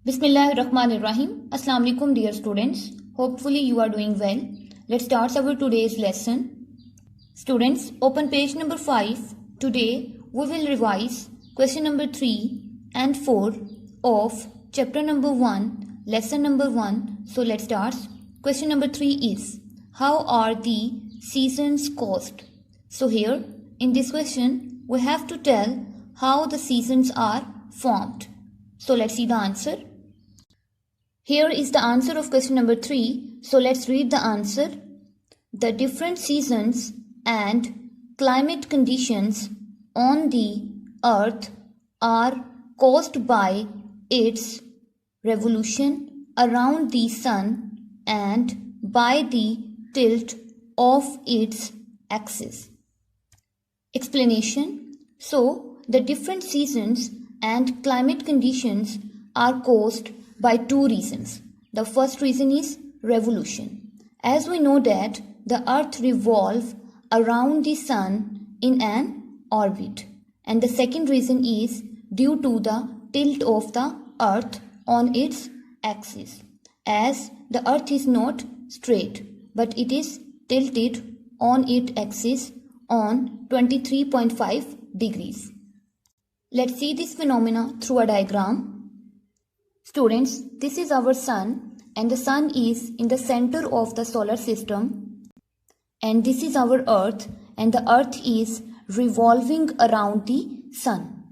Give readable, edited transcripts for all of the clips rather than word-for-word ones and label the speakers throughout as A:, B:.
A: Bismillahirrahmanirrahim. Assalamu alaikum dear students. Hopefully you are doing well. Let's start our today's lesson. Students, open page number 5. Today we will revise question number 3 and 4 of chapter number 1, lesson number 1. So let's start. Question number 3 is, how are the seasons caused? So here in this question we have to tell how the seasons are formed. So let's see the answer. Here is the answer of question number 3. So let's read the answer. The different seasons and climate conditions on the earth are caused by its revolution around the sun and by the tilt of its axis. Explanation. So the different seasons and climate conditions are caused by two reasons. The first reason is revolution. As we know that the earth revolves around the sun in an orbit. And the second reason is due to the tilt of the earth on its axis. As the earth is not straight, but it is tilted on its axis on 23.5 degrees. Let's see this phenomena through a diagram. Students, this is our sun and the sun is in the center of the solar system, and this is our earth and the earth is revolving around the sun.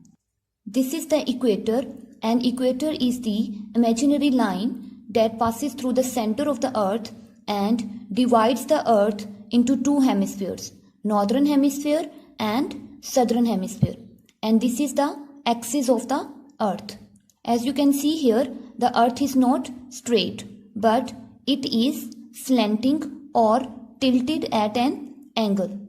A: This is the equator, and equator is the imaginary line that passes through the center of the earth and divides the earth into two hemispheres, northern hemisphere and southern hemisphere. And this is the axis of the earth. As you can see here, the earth is not straight, but it is slanting or tilted at an angle.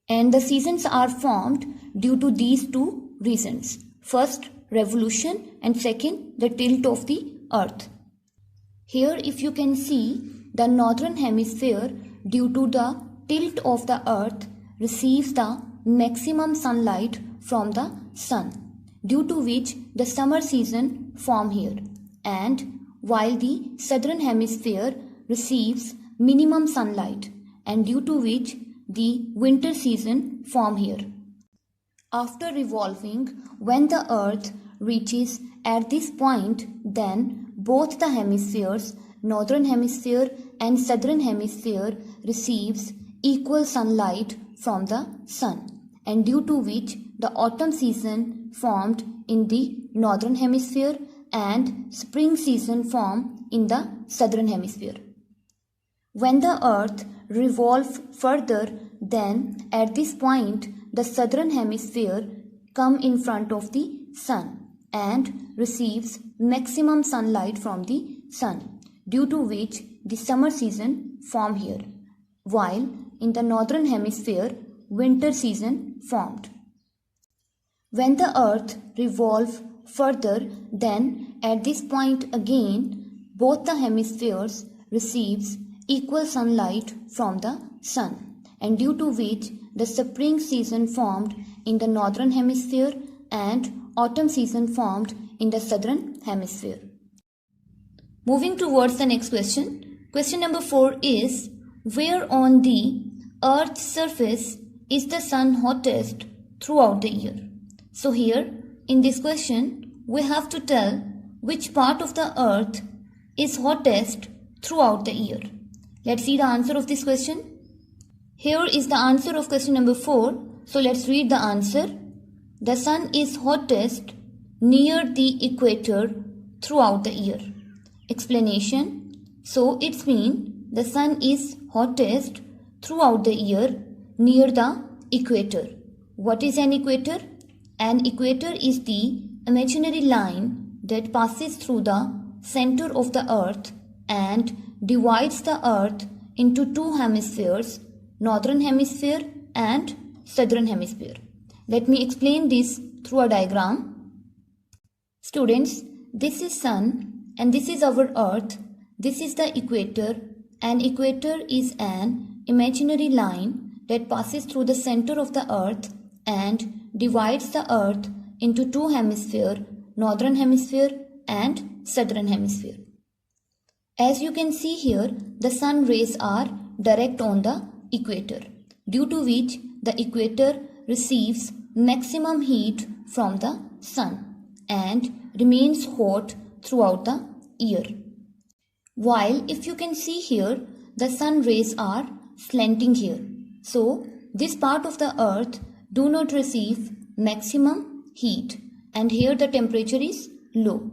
A: And the seasons are formed due to these two reasons. First, revolution, and second, the tilt of the earth. Here, if you can see, the northern hemisphere, due to the tilt of the earth, receives the maximum sunlight from the sun, due to which the summer season form here, and while the southern hemisphere receives minimum sunlight, and due to which the winter season form here. After revolving, when the earth reaches at this point, then both the hemispheres, northern hemisphere and southern hemisphere, receives equal sunlight from the sun, and due to which the autumn season formed in the northern hemisphere and spring season formed in the southern hemisphere. When the earth revolves further, then at this point the southern hemisphere come in front of the sun and receives maximum sunlight from the sun, due to which the summer season form here, while in the northern hemisphere winter season formed. When the earth revolves further, then at this point again both the hemispheres receives equal sunlight from the sun, and due to which the spring season formed in the northern hemisphere and autumn season formed in the southern hemisphere. Moving towards the next question. Question number 4 is, where on the earth's surface is the sun hottest throughout the year? So here in this question we have to tell which part of the earth is hottest throughout the year. Let's see the answer of this question. Here is the answer of question number 4. So let's read the answer. The sun is hottest near the equator throughout the year. Explanation. So it's mean the sun is hottest throughout the year near the equator. What is an equator? An equator is the imaginary line that passes through the center of the earth and divides the earth into two hemispheres, northern hemisphere and southern hemisphere. Let me explain this through a diagram. Students, this is sun and this is our earth. This is the equator. An equator is an imaginary line that passes through the center of the earth and divides the earth into two hemispheres, northern hemisphere and southern hemisphere. As you can see here, the sun rays are direct on the equator, due to which the equator receives maximum heat from the sun and remains hot throughout the year. While if you can see here, the sun rays are slanting here. So this part of the earth do not receive maximum heat, and here the temperature is low.